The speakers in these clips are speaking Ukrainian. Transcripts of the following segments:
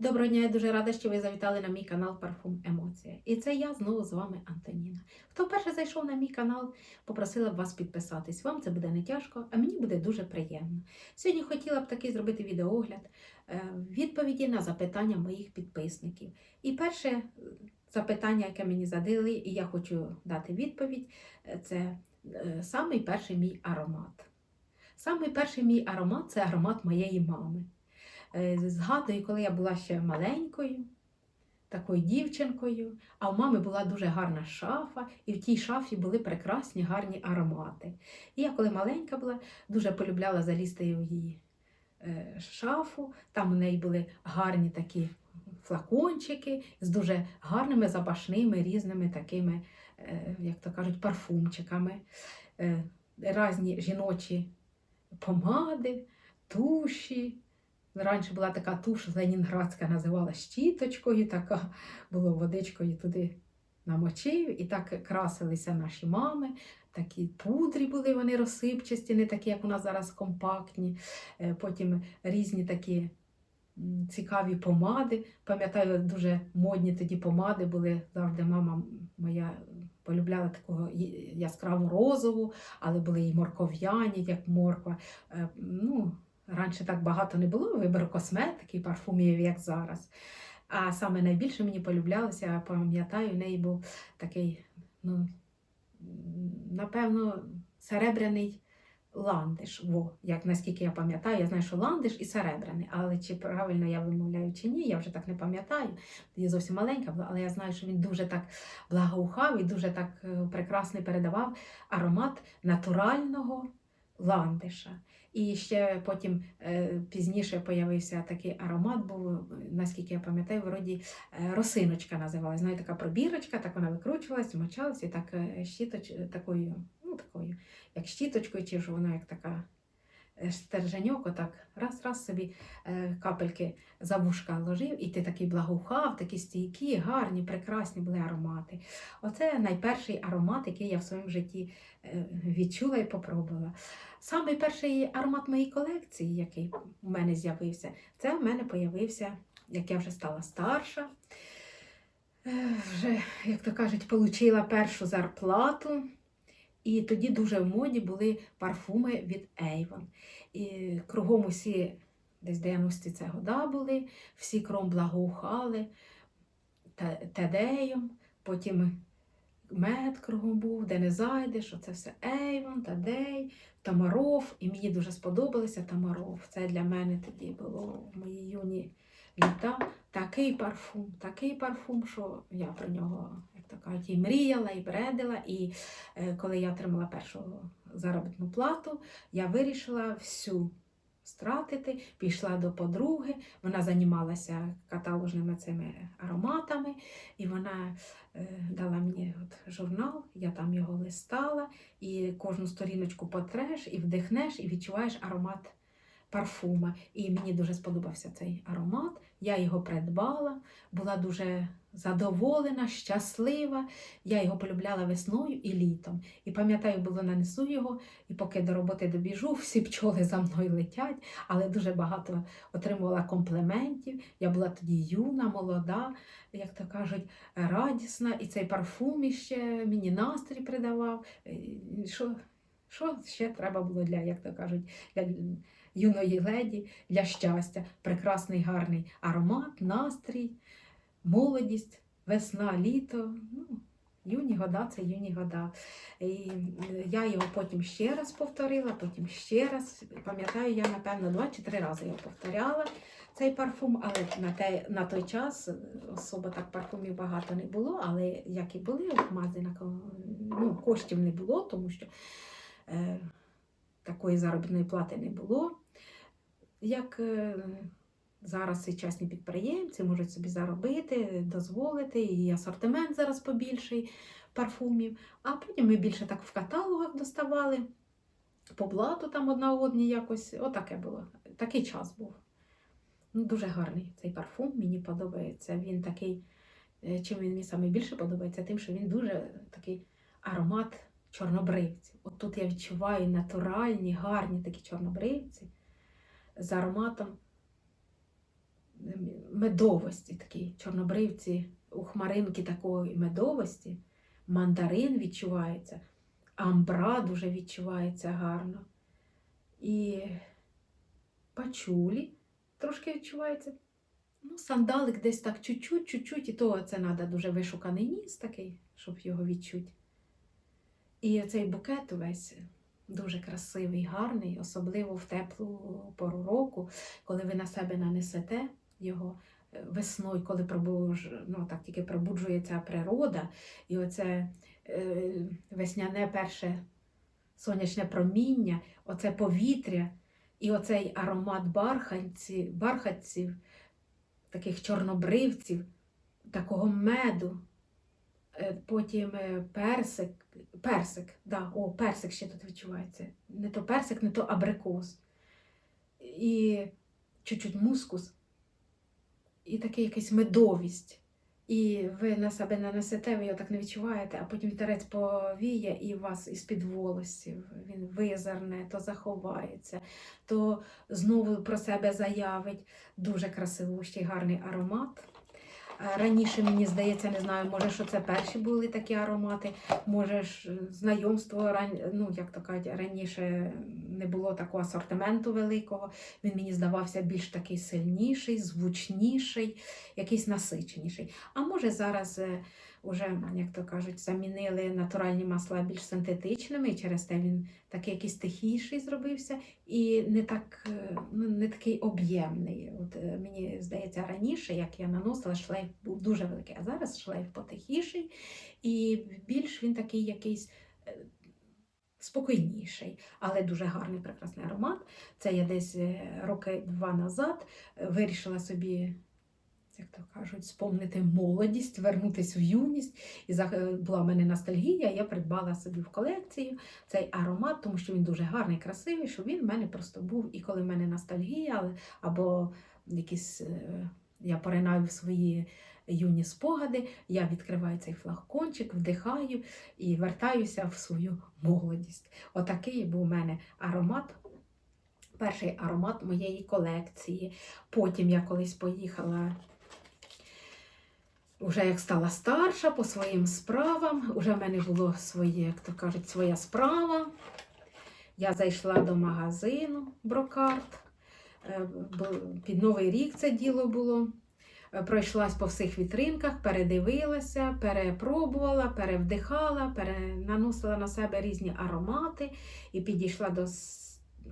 Доброго дня, я дуже рада, що ви завітали на мій канал Парфум Емоція. І це я знову з вами Антоніна. Хто вперше зайшов на мій канал, попросила б вас підписатись. Вам це буде не тяжко, а мені буде дуже приємно. Сьогодні хотіла б такий зробити відеоогляд відповіді на запитання моїх підписників. І перше запитання, яке мені задали, і я хочу дати відповідь, це самий перший мій аромат. Самий перший мій аромат – це аромат моєї мами. Згадую, коли я була ще маленькою, такою дівчинкою, а у мами була дуже гарна шафа, і в тій шафі були прекрасні гарні аромати. І я, коли маленька була, дуже полюбляла залізти в її шафу. Там у неї були гарні такі флакончики з дуже гарними запашними різними такими, як то кажуть, парфумчиками, різні жіночі помади, туші. Раніше була така туш ленінградська, називала щіточкою, така було водичкою туди намочив, і так красилися наші мами. Такі пудрі були, вони розсипчасті, не такі, як у нас зараз компактні. Потім різні такі цікаві помади. Пам'ятаю, дуже модні тоді помади були. Завжди мама моя полюбляла такого яскраву розову, але були і морков'яні, як морква. Раніше так багато не було вибору косметики, парфумів, як зараз. А саме найбільше мені полюблялося, я пам'ятаю, в неї був такий, напевно, серебряний ландиш. Як наскільки я пам'ятаю, я знаю, що ландиш і серебряний, але чи правильно я вимовляю, чи ні, я вже так не пам'ятаю. Я зовсім маленька була, але я знаю, що він дуже так благоухав і дуже так прекрасно передавав аромат натурального ландиша. І ще потім пізніше з'явився такий аромат, був, наскільки я пам'ятаю, вроді росиночка називалась. Знаєте, така пробірочка, так вона викручувалась, мочалась і так такою, як щіточкою, чи ж вона як така стерженьок, отак раз собі капельки за вушка ложив, і ти такий благоухав, такі стійкі, гарні, прекрасні були аромати. Оце найперший аромат, який я в своєму житті відчула і попробувала. Самий перший аромат моєї колекції, який у мене з'явився, це в мене з'явився, як я вже стала старша. Вже, як то кажуть, отримала першу зарплату. І тоді дуже в моді були парфуми від Avon. І кругом усі, десь 90-ті це года були, всі кром благоухали Тедеєм, потім мед кругом був, де не зайдеш, оце все Avon, Тедей, Тамаров. І мені дуже сподобалося Тамаров. Це для мене тоді було в мої юні літа. Такий парфум, що я про нього, як то кажуть, і мріяла, і бредила. І коли я отримала першу заробітну плату, я вирішила всю стратити, пішла до подруги, вона займалася каталожними цими ароматами, і вона дала мені журнал, я там його листала, і кожну сторіночку потреш, і вдихнеш, і відчуваєш аромат парфума. І мені дуже сподобався цей аромат, я його придбала, була дуже задоволена, щаслива. Я його полюбляла весною і літом. І пам'ятаю, було нанесу його, і поки до роботи добіжу, всі пчоли за мною летять, але дуже багато отримувала компліментів. Я була тоді юна, молода, як то кажуть, радісна, і цей парфум іще мені настрій придавав. Що ще треба було для, як то кажуть, для юної леді, для щастя? Прекрасний, гарний аромат, настрій, молодість, весна, літо. Юні года – це юні года. І я його потім ще раз повторила, потім ще раз. Пам'ятаю, я, напевно, 2 чи 3 рази його повторяла, цей парфум, але на той час особо так парфумів багато не було, але як і були в магазинах, коштів не було, тому що такої заробітної плати не було. Як зараз сучасні підприємці можуть собі заробити, дозволити, і асортимент зараз побільший парфумів. А потім ми більше так в каталогах доставали, по блату там одна одній якось. Отаке було. Такий час був. Дуже гарний цей парфум, мені подобається. Він такий, чим він мені саме більше подобається, тим, що він дуже такий аромат чорнобривців. От тут я відчуваю натуральні, гарні такі чорнобривці з ароматом медовості, такі чорнобривці, у хмаринки такої медовості, мандарин відчувається, амбра дуже відчувається гарно. І пачулі трошки відчувається. Ну, сандалик десь так чуть-чуть, і то це треба дуже вишуканий ніс такий, щоб його відчути. І цей букет увесь дуже красивий, гарний, особливо в теплу пору року, коли ви на себе нанесете його весною, коли так тільки пробуджується природа, і оце весняне перше сонячне проміння, оце повітря, і оцей аромат бархатців, таких чорнобривців, такого меду, потім персик, персик ще тут відчувається. Не то персик, не то абрикос. І чуть-чуть мускус, і такий якийсь медовість. І ви на себе нанесете, ви його так не відчуваєте, а потім вітерець повіє і вас із-під волоссів. Він визирне, то заховається, то знову про себе заявить. Дуже красивий, гарний аромат. Раніше, мені здається, не знаю, може, що це перші були такі аромати, може, знайомство, як то кажуть, раніше не було такого асортименту великого, він мені здавався більш такий сильніший, звучніший, якийсь насиченіший. А може, зараз вже, як то кажуть, замінили натуральні масла більш синтетичними, і через те він такий якийсь тихіший зробився і не такий об'ємний. От мені здається, раніше, як я наносила, шлейф був дуже великий, а зараз шлейф потихіший і більш він такий якийсь спокійніший, але дуже гарний, прекрасний аромат. Це я десь роки 2 назад вирішила собі, як то кажуть, спомнити молодість, вернутися в юність. І була в мене ностальгія, я придбала собі в колекцію цей аромат, тому що він дуже гарний, красивий, щоб він в мене просто був. І коли в мене ностальгія, або якісь, я поринаю в свої юні спогади, я відкриваю цей флакончик, вдихаю і вертаюся в свою молодість. Отакий був у мене аромат. Перший аромат моєї колекції. Потім я колись поїхала, вже як стала старша, по своїм справам, вже в мене було своє, як то кажуть, своя справа. Я зайшла до магазину Брокарт, під Новий рік це діло було. Пройшлась по всіх вітринках, передивилася, перепробувала, перевдихала, наносила на себе різні аромати і підійшла до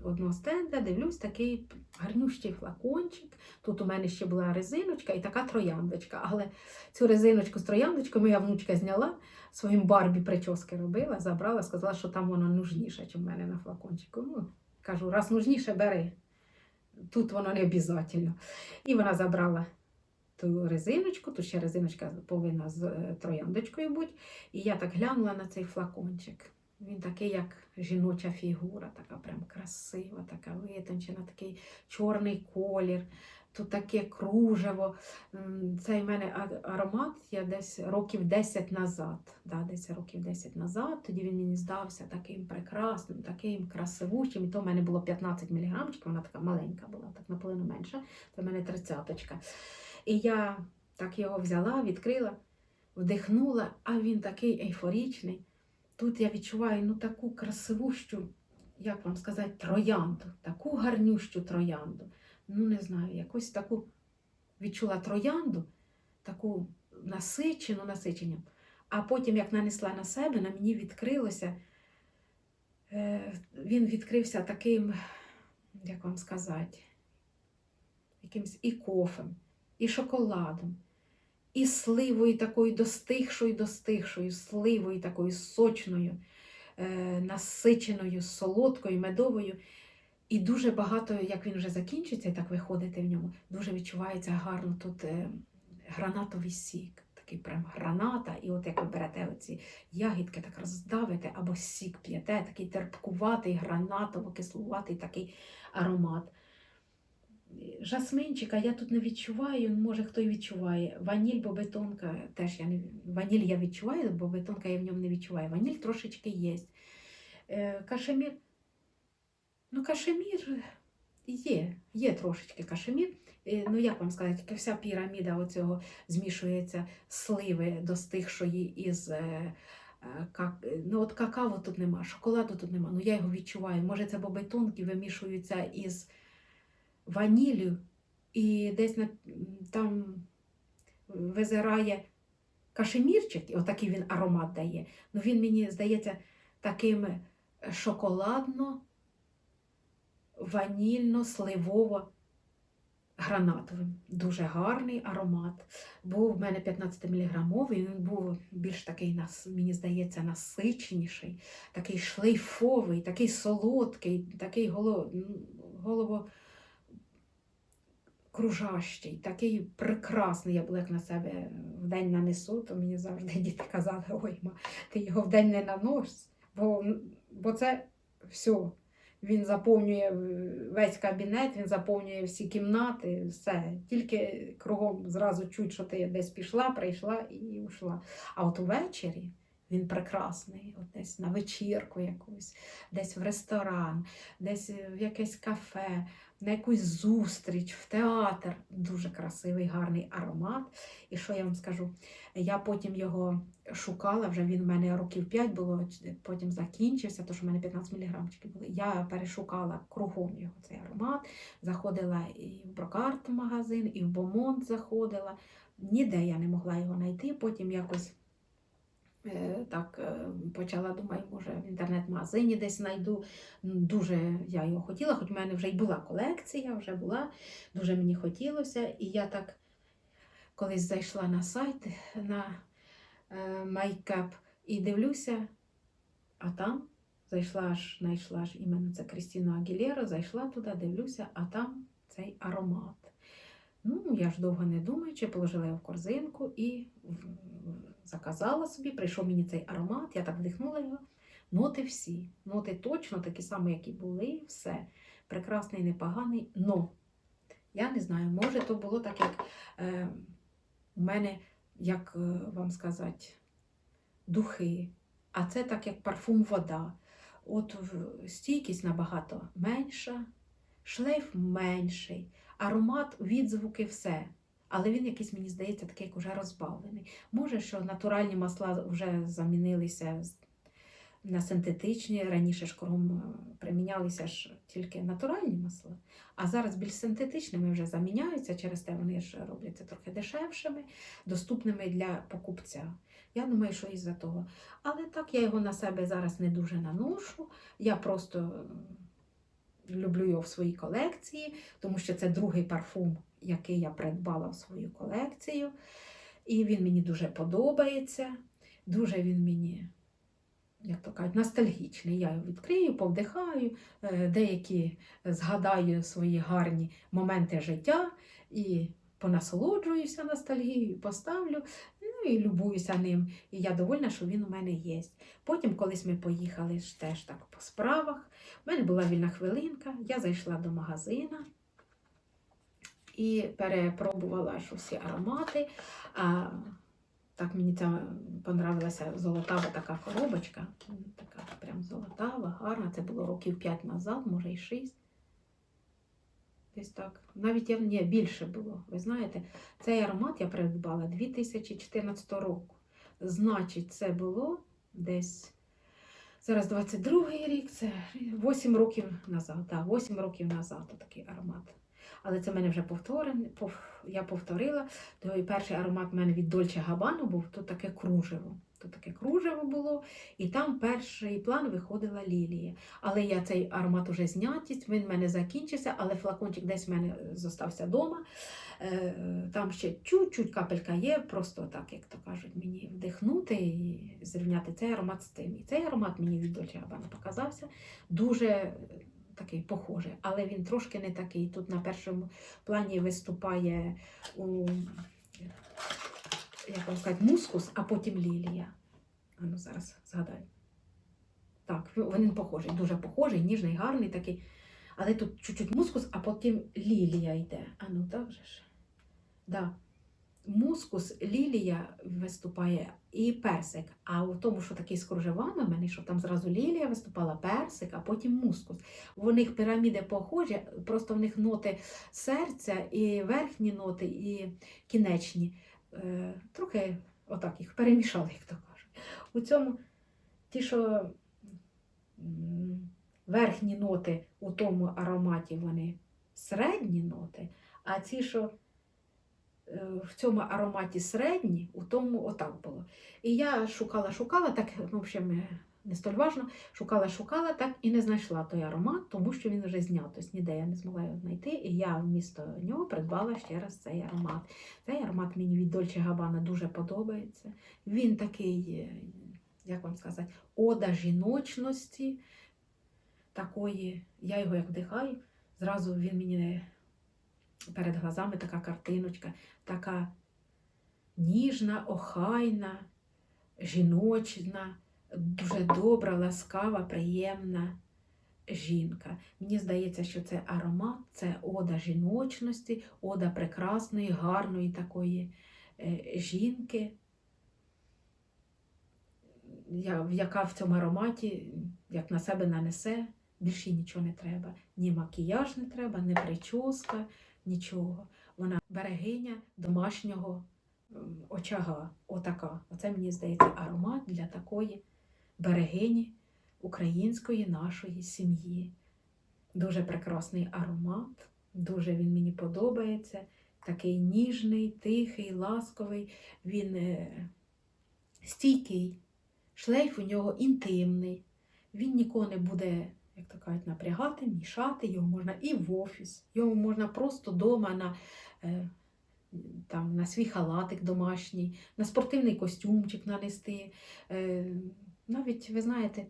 одного стенда, дивлюсь, такий гарнющий флакончик. Тут у мене ще була резиночка і така трояндочка. Але цю резиночку з трояндочкою моя внучка зняла, своїм Барбі прически робила, забрала, сказала, що там воно нужніше, ніж в мене на флакончику. Ну, кажу, раз нужніше, бери. Тут воно не обов'язково. І вона забрала ту резиночку, тут ще резиночка повинна з трояндочкою бути. І я так глянула на цей флакончик. Він такий, як жіноча фігура, така прям красива, така витончена, такий чорний колір. Тут таке кружево. Цей в мене аромат я десь років 10 назад. Десь років 10 назад. Тоді він мені здався таким прекрасним, таким красивущим. І то в мене було 15 мг, вона така маленька була, так наполовину менша. Це в мене 30-очка. І я так його взяла, відкрила, вдихнула, а він такий ейфорічний. Тут я відчуваю таку красивущу, як вам сказати, троянду, таку гарнющу троянду. Не знаю, якусь таку відчула троянду, таку насичення. А потім, як нанесла на себе, на мені відкрилося, він відкрився таким, як вам сказати, якимсь і кофем, і шоколадом, і сливою такою достигшою, сливою такою сочною, насиченою, солодкою, медовою. І дуже багато, як він вже закінчиться, і так виходите в ньому, дуже відчувається гарно тут гранатовий сік. Такий прям граната. І от як ви берете оці ягідки, так роздавите, або сік п'єте, такий терпкуватий, гранатово-кислуватий такий аромат. Жасминчика я тут не відчуваю, може хто й відчуває. Ваніль, бобетонка теж ваніль я відчуваю, бобетонка я в ньому не відчуваю. Ваніль трошечки є. Кашемір. Кашемір є трошечки кашемір. Ну як вам сказати, вся піраміда оцього змішується сливи достигшої із ну от какао тут нема, шоколаду тут нема. Ну я його відчуваю. Може це боби тонкі вимішуються із ваніллю і десь там визирає кашемірчик, і отакий він аромат дає. Ну він мені здається таким шоколадно-ванільно-сливово-гранатовим. Дуже гарний аромат. Був в мене 15-міліграмовий, він був більш такий, мені здається, насиченіший, такий шлейфовий, такий солодкий, такий головокружащий, такий прекрасний. Я була як на себе вдень нанесу, то мені завжди діти казали, ой, ма, ти його вдень не нанось, бо це все. Він заповнює весь кабінет, він заповнює всі кімнати, все. Тільки кругом зразу чуть, що ти десь пішла, прийшла і ушла. А от увечері він прекрасний, от десь на вечірку якусь, десь в ресторан, десь в якесь кафе, на якусь зустріч, в театр. Дуже красивий, гарний аромат. І що я вам скажу? Я потім його шукала, вже він у мене років 5 було, потім закінчився, тому що в мене 15 міліграмчиків були. Я перешукала кругом його цей аромат, заходила і в Брокарт магазин, і в Бомонт заходила. Ніде я не могла його знайти, потім якось почала, думаю, може в інтернет-магазині десь знайду. Дуже я його хотіла, хоч в мене вже й була колекція, вже була, дуже мені хотілося. І я так колись зайшла на сайт, на Майкап, і дивлюся, а там знайшла ж іменно це Крістіну Агілєру, зайшла туди, дивлюся, а там цей аромат. Ну, я ж довго не думаючи, положила його в корзинку і заказала собі, прийшов мені цей аромат, я так вдихнула його. Ноти всі, ноти точно такі самі, які були, все. Прекрасний, непоганий, но я не знаю, може то було так, як у мене, як вам сказати, духи, а це так, як парфум вода. От стійкість набагато менша, шлейф менший, аромат, відзвуки, все. Але він якийсь, мені здається, такий, як уже розбавлений. Може, що натуральні масла вже замінилися на синтетичні, раніше ж кругом примінялися ж тільки натуральні масла, а зараз більш синтетичними вже заміняються, через те вони ж робляться трохи дешевшими, доступними для покупця. Я думаю, що із-за того. Але так, я його на себе зараз не дуже наношу, я просто люблю його в своїй колекції, тому що це другий парфум, який я придбала в свою колекцію. І він мені дуже подобається, дуже він мені, як то кажуть, ностальгічний. Я його відкрию, повдихаю, деякі згадаю свої гарні моменти життя і понасолоджуюся ностальгією, поставлю, ну і любуюся ним. І я довольна, що він у мене є. Потім, колись ми поїхали ж теж так по справах, у мене була вільна хвилинка, я зайшла до магазина і перепробувала що всі аромати. Так мені ця понравилася золотава така коробочка. Така прям золотава, гарна. Це було років 5 назад, може і 6. Десь так. Навіть більше було. Ви знаєте, цей аромат я придбала 2014 року. Значить, це було десь, зараз 22-й рік, це 8 років назад. Так, 8 років назад такий аромат. Але це в мене вже я повторила. Той перший аромат в мене від Dolce Gabbana був, тут таке кружево. Тут таке кружево було, і там перший план виходила лілія. Але я цей аромат уже знятість, він в мене закінчився, але флакончик десь в мене зостався вдома. Там ще чуть-чуть капелька є, просто так, як то кажуть, мені вдихнути і зрівняти цей аромат з тим. І цей аромат мені від Dolce Gabbana показався дуже такий похожий, але він трошки не такий. Тут на першому плані виступає, як вам сказати, мускус, а потім лілія. Ну, зараз згадаю. Так, він похожий, дуже похожий, ніжний, гарний такий. Але тут чуть-чуть мускус, а потім лілія йде. Ну, так же ж. Да. мускус, лілія виступає і персик. А у тому, що такий з кружевами, в мене, що там зразу лілія виступала, персик, а потім мускус. У них піраміди похожі, просто в них ноти серця, і верхні ноти, і кінечні. Трохи отак їх перемішали, як то кажуть. У цьому ті, що верхні ноти у тому ароматі, вони середні ноти, а ці, що в цьому ароматі середні, у тому отак було. І я шукала, так, в общем, не столь важно, шукала, так і не знайшла той аромат, тому що він вже знят, тобто ніде я не змогла його знайти, і я вмісто нього придбала ще раз цей аромат. Цей аромат мені від Dolce Gabbana дуже подобається. Він такий, як вам сказати, ода жіночності, такої, я його як вдихаю, зразу він мені перед глазами така картиночка, така ніжна, охайна, жіночна, дуже добра, ласкава, приємна жінка. Мені здається, що це аромат, це ода жіночності, ода прекрасної, гарної такої жінки, яка в цьому ароматі, як на себе нанесе, більше нічого не треба. Ні макіяж не треба, ні прическа, нічого. Вона берегиня домашнього очага. Отака. Оце, мені здається, аромат для такої берегині української нашої сім'ї. Дуже прекрасний аромат, дуже він мені подобається. Такий ніжний, тихий, ласковий, він стійкий, шлейф у нього інтимний, він нікого не буде, як то кажуть, напрягати, мішати, його можна і в офіс, його можна просто вдома на свій халатик домашній, на спортивний костюмчик нанести. Навіть, ви знаєте,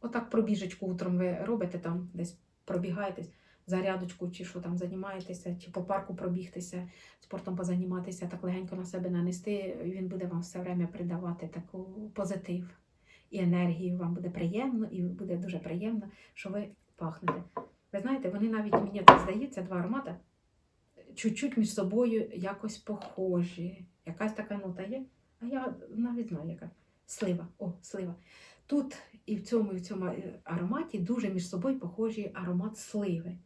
отак пробіжечку утром ви робите, там десь пробігаєтесь, зарядочку, чи що там займаєтеся, чи по парку пробігтися, спортом позаніматися, так легенько на себе нанести, він буде вам все время придавати таку позитив і енергію, вам буде приємно, і буде дуже приємно, що ви пахнете. Ви знаєте, вони навіть, мені так здається, два аромати, чуть-чуть між собою якось похожі. Якась така нота є, а я навіть знаю, яка. Слива. О, слива. Тут і в цьому ароматі дуже між собою похожий аромат сливи.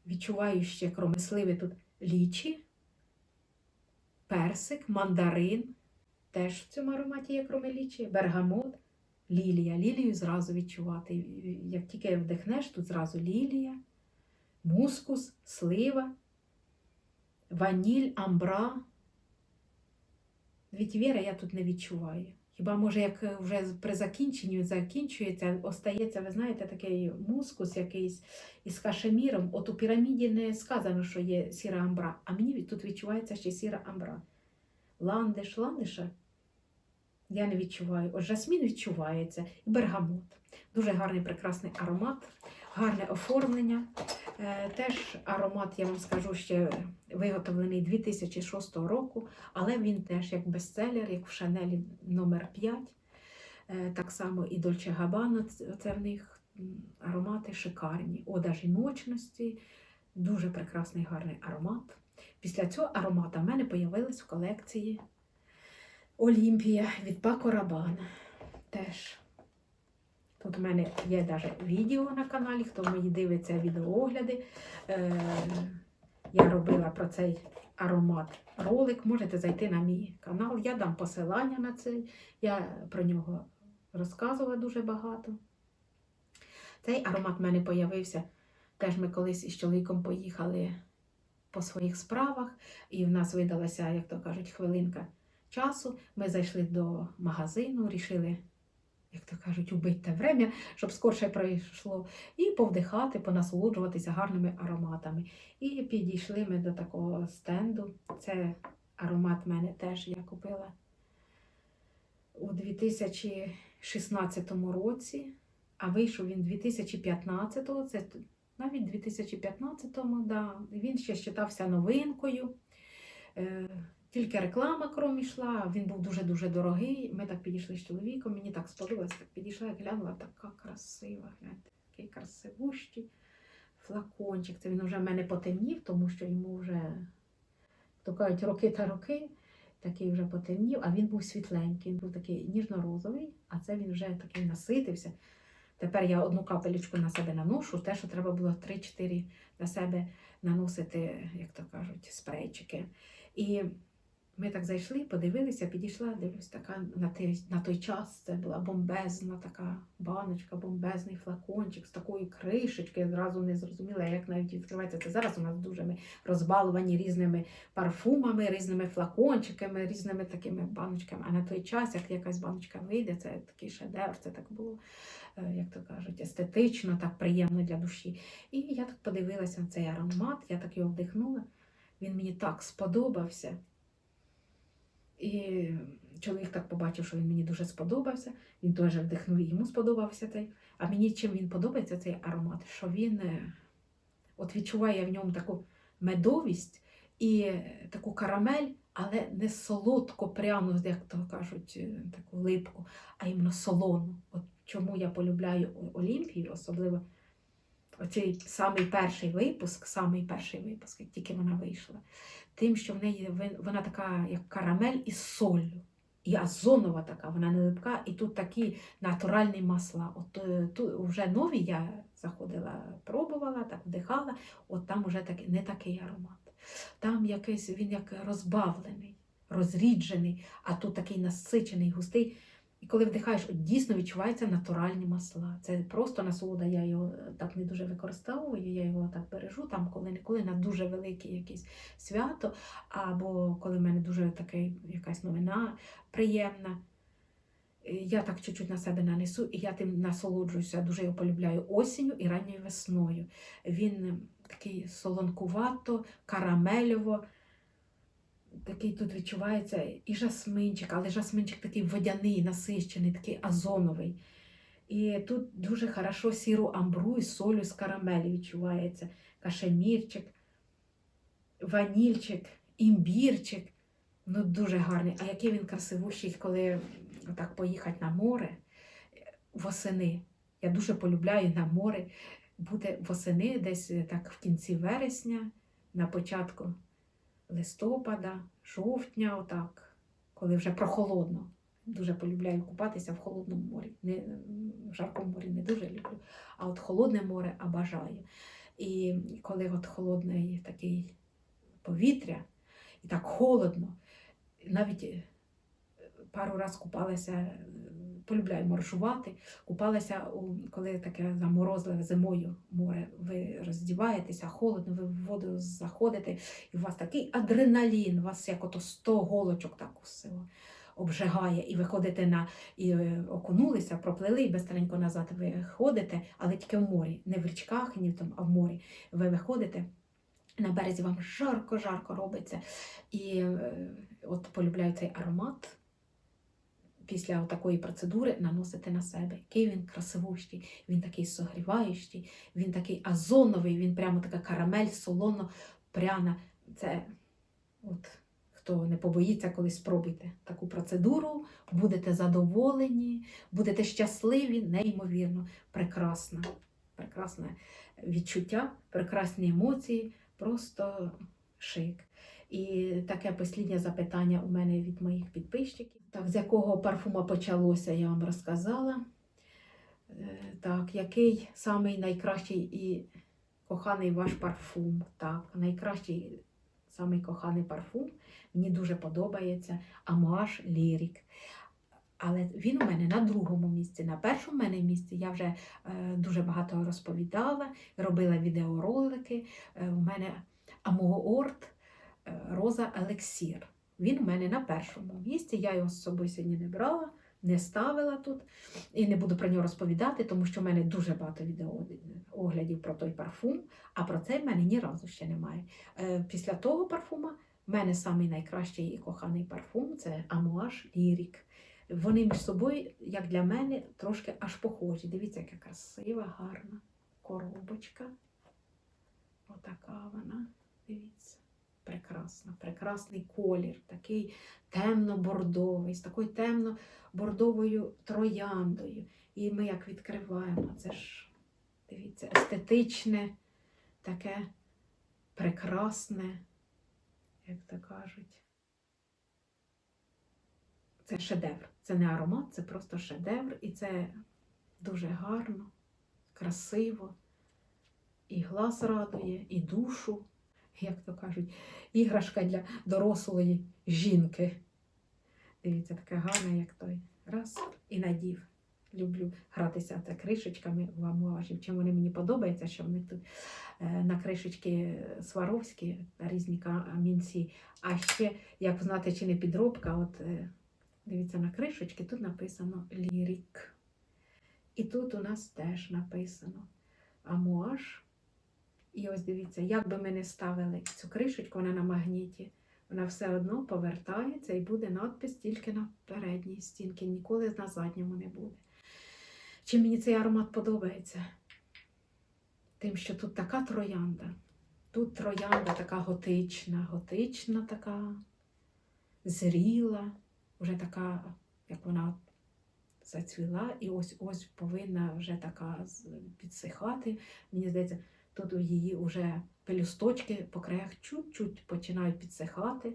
Відчуваю ще, крім сливи, тут лічі, персик, мандарин. Теж в цьому ароматі є, крім лічі, бергамот, лілія. Лілію зразу відчувати. Як тільки вдихнеш, тут зразу лілія, мускус, слива, ваніль, амбра. Вітівера я тут не відчуваю. Хіба, може, як вже при закінченні закінчується, остається, ви знаєте, такий мускус якийсь із кашеміром. От у піраміді не сказано, що є сіра амбра, а мені тут відчувається ще сіра амбра. Ландиша я не відчуваю. От жасмін відчувається і бергамот. Дуже гарний, прекрасний аромат, гарне оформлення. Теж аромат, я вам скажу, ще виготовлений 2006 року, але він теж як бестселер, як в Шанелі номер 5. Так само і Dolce Gabbana, це в них аромати шикарні. Ода жіночності, дуже прекрасний, гарний аромат. Після цього аромата в мене з'явилась в колекції Олімпія від Paco Rabanne. Теж. Тут у мене є навіть відео на каналі, хто мені дивиться відеоогляди. Я робила про цей аромат ролик, можете зайти на мій канал, я дам посилання на цей, я про нього розказувала дуже багато. Цей аромат в мене з'явився, теж ми колись із чоловіком поїхали по своїх справах, і в нас видалася, як то кажуть, хвилинка часу. Ми зайшли до магазину, рішили, як то кажуть, убити те время, щоб скорше пройшло, і повдихати, понасолоджуватися гарними ароматами. І підійшли ми до такого стенду. Це аромат в мене теж я купила у 2016 році, а вийшов він 2015-го, це навіть 2015-му, да. Він ще вважався новинкою. Тільки реклама кром йшла, він був дуже-дуже дорогий. Ми так підійшли з чоловіком, мені так сподобалось, так підійшла, я глянула, така красива, гляньте, такий красивущий флакончик. Це він вже в мене потемнів, тому що йому вже То кажуть, роки та роки, такий вже потемнів, а він був світленький, він був такий ніжно-розовий, а це він вже такий наситився. Тепер я одну капелечку на себе наношу, те, що треба було 3-4 на себе наносити, як то кажуть, спрейчики. І ми так зайшли, подивилися, підійшла, дивлюсь, така на той час це була бомбезна така баночка, бомбезний флакончик з такою кришечкою. Я одразу не зрозуміла, як навіть відкривається. Це зараз у нас дуже ми розбалувані різними парфумами, різними флакончиками, різними такими баночками. А на той час, як якась баночка вийде, це такий шедевр, це так було, як то кажуть, естетично, так приємно для душі. І я так подивилася на цей аромат, я так його вдихнула, він мені так сподобався. І чоловік так побачив, що він мені дуже сподобався, він теж вдихнув, і йому сподобався цей. А мені чим він подобається, цей аромат, що він от відчуває в ньому таку медовість і таку карамель, але не солодко пряну, як то кажуть, таку липку, а іменно солону. От чому я полюбляю Олімпію, особливо оцей самий перший випуск, як тільки вона вийшла. Тим, що в неї вона така, як карамель із соллю. І озонова така, вона не липка, і тут такі натуральні масла. От тут вже нові я заходила, пробувала, так вдихала, от там вже не такий аромат. Там якийсь він як розбавлений, розріджений, а тут такий насичений, густий. І коли вдихаєш, от дійсно відчуваються натуральні масла. Це просто насолода, я його так не дуже використовую, я його так бережу, там коли на дуже велике якесь свято, або коли в мене дуже така якась новина приємна. Я так чуть-чуть на себе нанесу, і я тим насолоджуюся, дуже його полюбляю осінню і ранньою весною. Він такий солонкувато, карамельово, такий тут відчувається і жасминчик, але жасминчик такий водяний, насищений, такий озоновий. І тут дуже хорошо сіру амбру і солю з карамелі відчувається. Кашемірчик, ванільчик, імбірчик. Ну, дуже гарний. А який він красивущий, коли так поїхати на море восени. Я дуже полюбляю на море бути восени, десь так в кінці вересня, на початку листопада, жовтня, отак, коли вже прохолодно. Дуже полюбляю купатися в холодному морі. В жаркому морі не дуже люблю, а от холодне море обожаю. І коли от холодне таке повітря, і так холодно, навіть пару раз купалася, полюбляю моржувати, купалася, коли таке заморозливе зимою море, ви роздіваєтеся, холодно, ви в воду заходите, і у вас такий адреналін, у вас як ото 100 голочок так усило обжигає, і ви ходите і окунулися, проплили, і безстренько назад ви ходите, але тільки в морі, не в річках, ні там, а в морі. Ви виходите, на березі вам жарко-жарко робиться, і от полюбляю цей аромат. Після такої процедури наносити на себе. Який він красивущий, він такий согріваючий, він такий озоновий, він прямо така карамель, солоно, пряна. Це от хто не побоїться, колись спробуйте таку процедуру, будете задоволені, будете щасливі, неймовірно, прекрасне відчуття, прекрасні емоції, просто шик. І таке останнє запитання у мене від моїх підписчиків. Так, з якого парфума почалося, я вам розказала. Так, який самий найкращий і коханий ваш парфум? Так, найкращий, самий коханий парфум, мені дуже подобається Amouage Lyric. Але він у мене на другому місці. На першому мене місці я вже дуже багато розповідала, робила відеоролики. У мене Amouage Роза Елексір. Він у мене на першому місці, я його з собою сьогодні не брала, не ставила тут і не буду про нього розповідати, тому що в мене дуже багато відеооглядів про той парфум, а про цей в мене ні разу ще немає. Після того парфума в мене самий найкращий і коханий парфум – це Amouage Lyric. Вони між собою, як для мене, трошки аж похожі. Дивіться, яка красива, гарна коробочка. Отака вона, дивіться. Прекрасна, прекрасний колір, такий темно-бордовий, з такою темно-бордовою трояндою. І ми як відкриваємо, це ж, дивіться, естетичне, таке прекрасне як то кажуть. Це шедевр. Це не аромат, це просто шедевр. І це дуже гарно, красиво. І глаз радує, і душу, як то кажуть, іграшка для дорослої жінки. Дивіться, таке гарне, як той. Раз і надів. Люблю гратися це кришечками в амуажі. Чим вони мені подобаються, що вони тут на кришечки Сваровські, різні камінці. А ще, як знати, чи не підробка, от дивіться на кришечки, тут написано Лірік. І тут у нас теж написано амуаж. І ось дивіться, як би ми не ставили цю кришечку, вона на магніті, вона все одно повертається і буде надпис тільки на передній стінці, ніколи на задньому не буде. Чим мені цей аромат подобається? Тим, що тут така троянда. Тут троянда така готична така, зріла, вже така, як вона зацвіла, і ось повинна вже така підсихати. Мені здається, тут у її вже пелюсточки по краях чуть-чуть починають підсихати,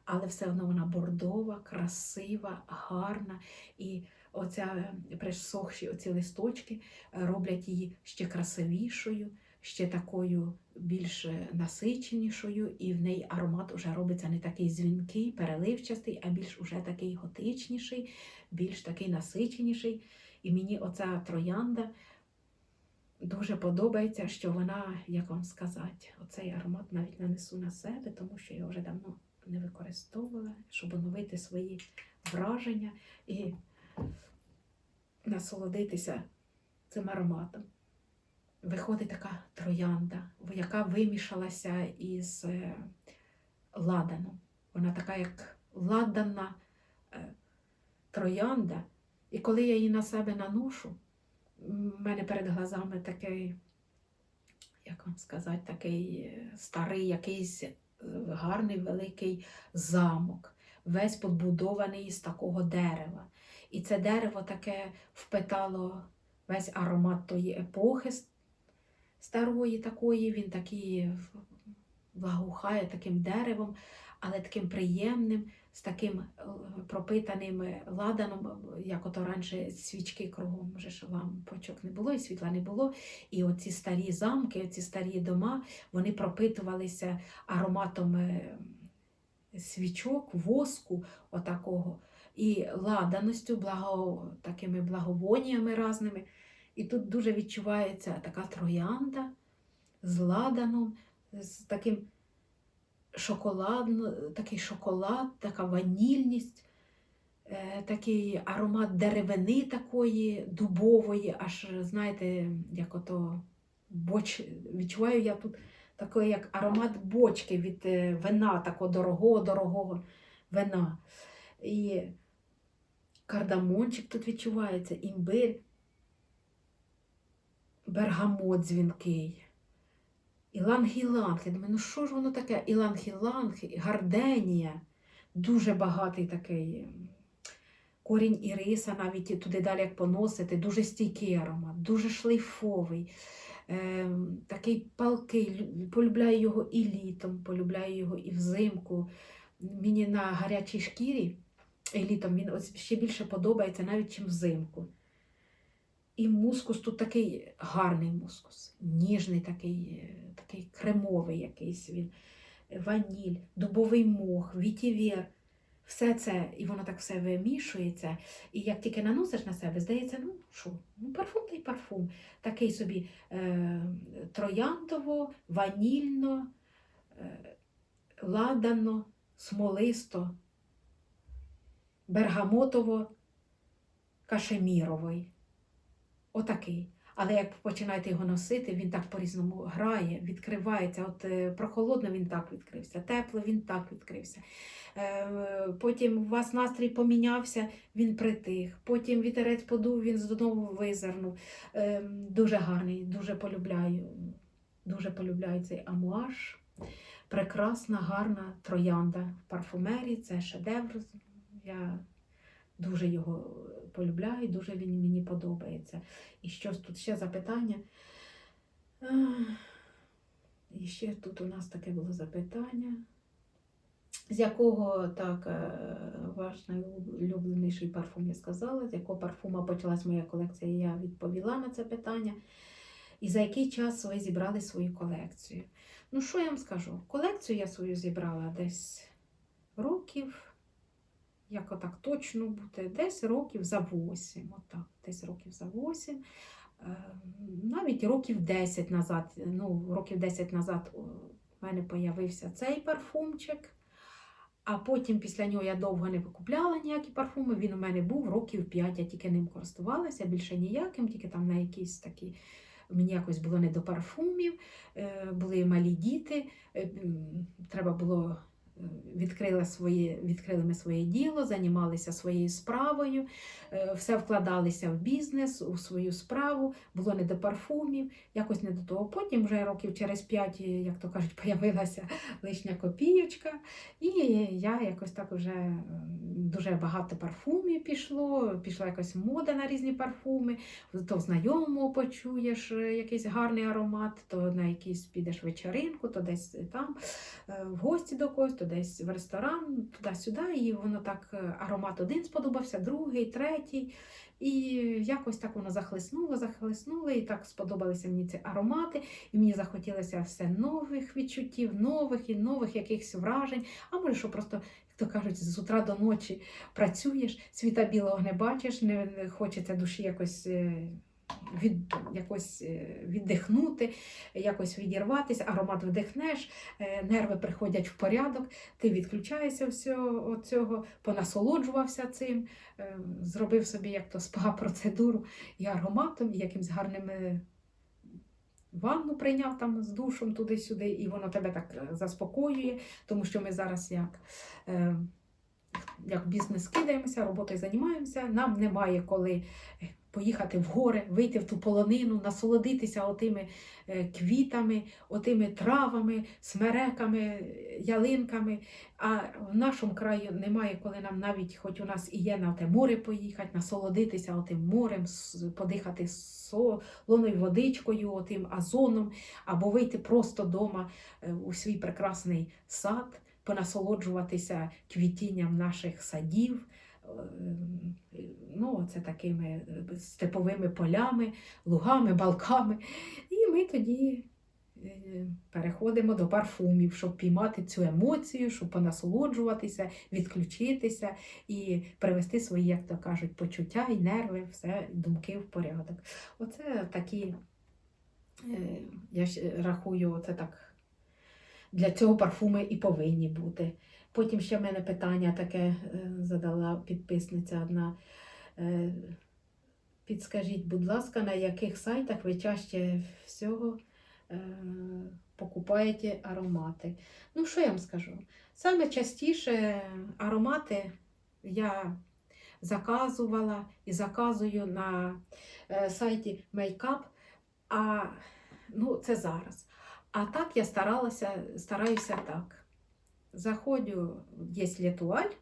але все одно вона бордова, красива, гарна. І оця присохші оці листочки роблять її ще красивішою, ще такою більш насиченішою, і в неї аромат вже робиться не такий дзвінкий, переливчастий, а більш уже такий готичніший, більш такий насиченіший. І мені оця троянда дуже подобається, що вона, як вам сказати, оцей аромат навіть нанесу на себе, тому що я вже давно не використовувала, щоб оновити свої враження і насолодитися цим ароматом. Виходить така троянда, яка вимішалася із ладаном. Вона така, як ладана троянда. І коли я її на себе наношу, в мене перед глазами такий, як вам сказати, такий старий, якийсь гарний великий замок, весь побудований з такого дерева. І це дерево таке впитало весь аромат тої епохи старої такої, він такий благоухає таким деревом, але таким приємним, з таким пропитаним ладаном, як ото раніше свічки кругом, вже ж лампочок не було і світла не було. І оці старі замки, оці старі дома, вони пропитувалися ароматом свічок, воску отакого, і ладаностю, такими благовоніями разними. І тут дуже відчувається така троянда з ладаном, з таким такий шоколад, така ванільність, такий аромат деревини такої, дубової, аж, знаєте, як ото відчуваю я тут такий, як аромат бочки від вина, такого дорогого вина. І кардамончик тут відчувається, імбир, бергамот дзвінкий. Іланг-іланг. Я думаю, ну що ж воно таке? Іланг-іланг, гарденія. Дуже багатий такий корінь іриса, навіть туди далі як поносити. Дуже стійкий аромат, дуже шлейфовий, такий палкий. Полюбляю його і літом, полюбляю його і взимку. Мені на гарячій шкірі і літом він ще більше подобається, навіть чим взимку. І мускус тут такий гарний мускус, ніжний такий кремовий якийсь він, ваніль, дубовий мох, вітівер. Все це, і воно так все вимішується. І як тільки наносиш на себе, здається, ну що, ну парфум та й парфум. Такий собі трояндово, ванільно, ладано, смолисто, бергамотово, кашеміровий. Отакий. Але як починаєте його носити, він так по-різному грає, відкривається. От прохолодно він так відкрився, тепло він так відкрився. Потім у вас настрій помінявся, він притих. Потім вітерець подув, він знову визирнув. Дуже гарний, дуже полюбляю цей амуаж. Прекрасна, гарна троянда в парфумерії, це шедевр. Я дуже його полюбляю, дуже він мені подобається. І що тут ще запитання? І ще тут у нас таке було запитання. З якого, так, ваш найулюбленіший парфум, я сказала, з якого парфума почалась моя колекція, я відповіла на це питання. І за який час ви зібрали свою колекцію? Ну, що я вам скажу? Колекцію я свою зібрала десь років, як отак точно буде, десь років за 8. Отак, десь років за 8. Навіть років 10 назад, років 10 назад у мене з'явився цей парфумчик. А потім після нього я довго не викупляла ніякі парфуми. Він у мене був років 5, я тільки ним користувалася, більше ніяким, тільки там на якісь такі, мені якось було не до парфумів, були малі діти, треба було, відкрили ми своє діло, займалися своєю справою, все вкладалися в бізнес, у свою справу, було не до парфумів, якось не до того. Потім вже років через 5, як то кажуть, появилася лишня копійочка, і я якось так вже дуже багато парфумів пішла якась мода на різні парфуми, то в знайомого почуєш якийсь гарний аромат, то на якийсь підеш вечеринку, то десь там в гості до когось, то десь в ресторан, туди-сюди, і воно так, аромат один сподобався, другий, третій, і якось так воно захлеснуло, і так сподобалися мені ці аромати, і мені захотілося все нових відчуттів, нових якихось вражень, а може, що просто, як то кажуть, з утра до ночі працюєш, світа білого не бачиш, не хочеться душі якось віддихнути, якось відірватися, аромат вдихнеш, нерви приходять в порядок, ти відключаєшся всього цього, понасолоджувався цим, зробив собі як то спа-процедуру і ароматом, і якимсь гарним ванну прийняв там з душем туди-сюди, і воно тебе так заспокоює, тому що ми зараз як бізнес кидаємося, роботою займаємося, нам немає коли поїхати в гори, вийти в ту полонину, насолодитися отими квітами, отими травами, смереками, ялинками. А в нашому краї немає, коли нам навіть, хоч у нас і є на те море поїхати, насолодитися отим морем, подихати солоною водичкою, отим азоном, або вийти просто вдома у свій прекрасний сад, понасолоджуватися квітінням наших садів, це такими степовими полями, лугами, балками. І ми тоді переходимо до парфумів, щоб піймати цю емоцію, щоб понасолоджуватися, відключитися і привести свої, як то кажуть, почуття і нерви, все, думки в порядок. Оце такі, я рахую, це так, для цього парфуми і повинні бути. Потім ще в мене питання таке задала підписниця одна. Підскажіть, будь ласка, на яких сайтах ви чаще всього покупаєте аромати? Ну, що я вам скажу? Саме частіше аромати я заказувала і заказую на сайті Makeup, це зараз. А так я стараюся так. Заходжу, є L'Etoile,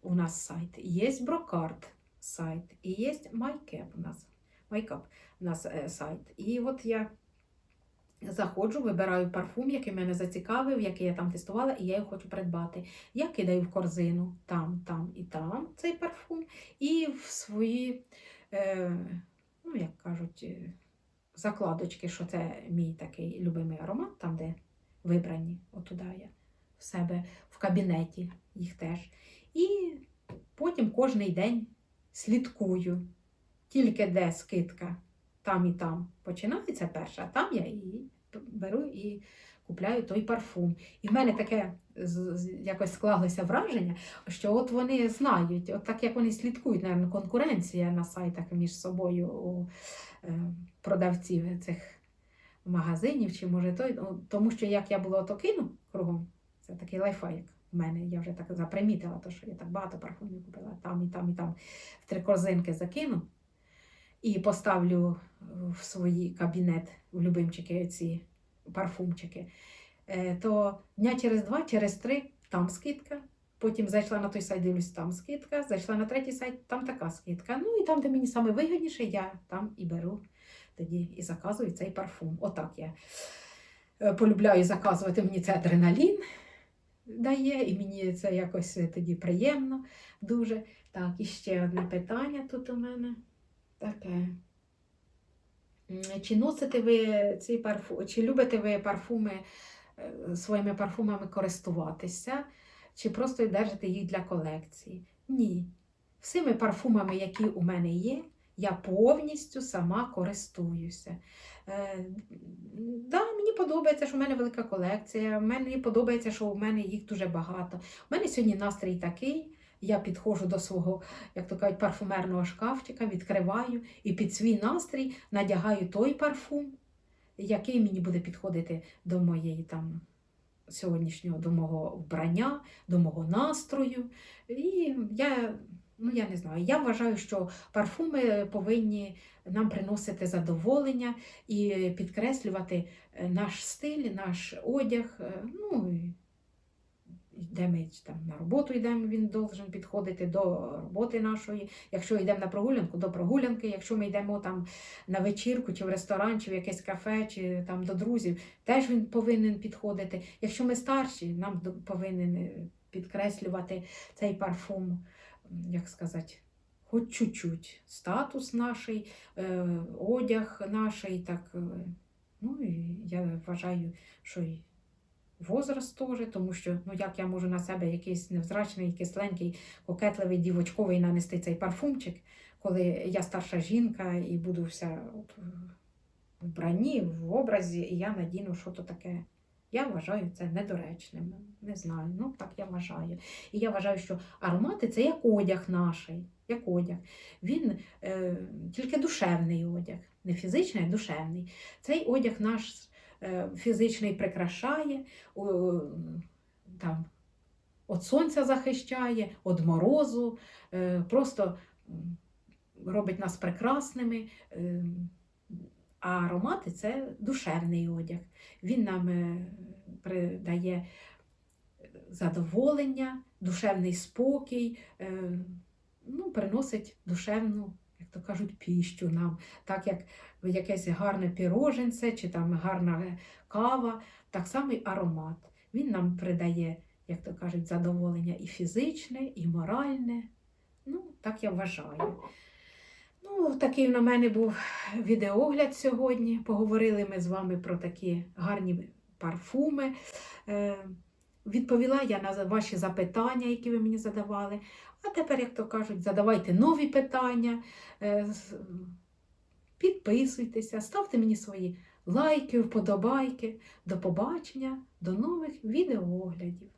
у нас сайт, є Brocard сайт, і є Makeup у нас сайт. І от я заходжу, вибираю парфум, який мене зацікавив, який я там тестувала, і я його хочу придбати. Я кидаю в корзину там і там цей парфум, і в свої, як кажуть, закладочки, що це мій такий любимий аромат, там, де вибрані, отуда я в себе в кабінеті їх теж. І потім кожен день слідкую, тільки де скидка, там і там починається перша, а там я і беру і купляю той парфум. І в мене таке якось склалося враження, що от вони знають, от так як вони слідкують, мабуть, конкуренція на сайтах між собою у продавців цих магазинів, чи може той, тому що як я було то кину кругом, це такий лайфхак в мене, я вже так запримітила, то, що я так багато парфумів купила, там і там в 3 корзинки закину і поставлю в свій кабінет, в любимчики ці парфумчики, то дня через 2, через 3 там скидка, потім зайшла на той сайт, дивлюсь, там скидка, зайшла на третій сайт, там така скидка. Ну і там, де мені саме вигідніше, я там і беру тоді і заказую цей парфум. Отак я полюбляю заказувати, мені це адреналін. дає, і мені це якось тоді приємно дуже. Так, і ще одне питання тут у мене таке. Чи носите ви ці чи любите ви парфуми, своїми парфумами користуватися, чи просто держите їх для колекції? Ні. Всіми парфумами, які у мене є, я повністю сама користуюся. Да, мені подобається, що в мене велика колекція, мені подобається, що у мене їх дуже багато. У мене сьогодні настрій такий, я підходжу до свого, як то кажуть, парфумерного шкафчика, відкриваю і під свій настрій надягаю той парфум, який мені буде підходити до моєї там сьогоднішнього, до мого вбрання, до мого настрою. І я не знаю, я вважаю, що парфуми повинні нам приносити задоволення і підкреслювати наш стиль, наш одяг. Де ми там на роботу йдемо, він должен підходити до роботи нашої. Якщо йдемо на прогулянку, до прогулянки. Якщо ми йдемо там на вечірку, чи в ресторан, чи в якесь кафе, чи там до друзів, теж він повинен підходити. Якщо ми старші, нам повинен підкреслювати цей парфум, як сказати, хоч чуть-чуть. Статус наш, одяг наш, так, і я вважаю, що й возраст теж, тому що, як я можу на себе якийсь невзрачний, кисленький, кокетливий, дівочковий нанести цей парфумчик, коли я старша жінка і буду вся в вбранні, в образі, і я надіну щось таке. Я вважаю це недоречним. Не знаю, так я вважаю. І я вважаю, що аромати – це як одяг наш, як одяг. Він тільки душевний одяг, не фізичний, а душевний. Цей одяг наш фізичний прикрашає, там, від сонця захищає, від морозу, просто робить нас прекрасними. А аромати – це душевний одяг. Він нам придає задоволення, душевний спокій, приносить душевну, як то кажуть, піщу нам. Так як якесь гарне піроженце чи там гарна кава, так само й аромат. Він нам придає, як то кажуть, задоволення і фізичне, і моральне. Так я вважаю. Такий на мене був відеогляд сьогодні. Поговорили ми з вами про такі гарні парфуми. Відповіла я на ваші запитання, які ви мені задавали. А тепер, як то кажуть, задавайте нові питання, підписуйтеся, ставте мені свої лайки, вподобайки. До побачення, до нових відеооглядів.